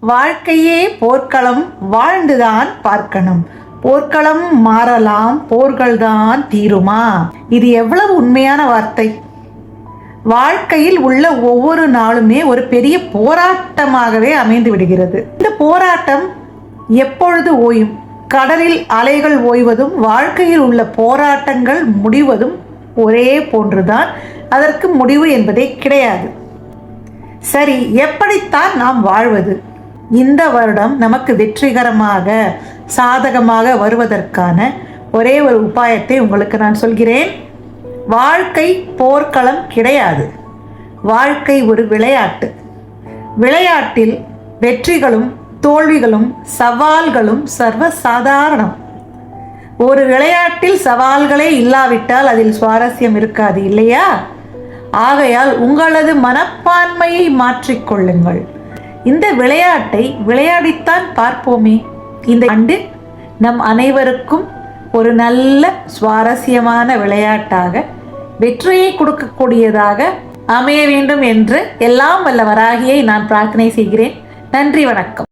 வாழ்க்கையே போர்க்களம், வாழ்ந்துதான் பார்க்கணும். போர்க்களம் மாறலாம், போர்கள்தான் தீருமா? இது எவ்வளவு உண்மையான வார்த்தை! வாழ்க்கையில் உள்ள ஒவ்வொரு நாளுமே ஒரு பெரிய போராட்டமாகவே அமைந்து விடுகிறது. இந்த போராட்டம் எப்பொழுது ஓயும்? கடலில் அலைகள் ஓய்வதும் வாழ்க்கையில் உள்ள போராட்டங்கள் முடிவதும் ஒரே போன்றுதான். அதற்கு முடிவு என்பதே கிடையாது. சரி, எப்படித்தான் நாம் வாழ்வது? இந்த வருடம் நமக்கு வெற்றிகரமாக சாதகமாக வருவதற்கான ஒரே ஒரு உபாயத்தை உங்களுக்கு நான் சொல்கிறேன். வாழ்க்கை போர்க்களம் கிடையாது. வாழ்க்கை ஒரு விளையாட்டு. விளையாட்டில் வெற்றிகளும் தோல்விகளும் சவால்களும் சர்வசாதாரணம். ஒரு விளையாட்டில் சவால்களே இல்லாவிட்டால் அதில் சுவாரஸ்யம் இருக்காது, இல்லையா? ஆகையால் உங்களது மனப்பான்மையை மாற்றிக்கொள்ளுங்கள். இந்த விளையாட்டை விளையாடித்தான் பார்ப்போமே. இந்த ஆண்டு நம் அனைவருக்கும் ஒரு நல்ல சுவாரஸ்யமான விளையாட்டாக வெற்றியை கொடுக்கக்கூடியதாக அமைய வேண்டும் என்று எல்லாம் வல்ல வராகியை நான் பிரார்த்தனை செய்கிறேன். நன்றி, வணக்கம்.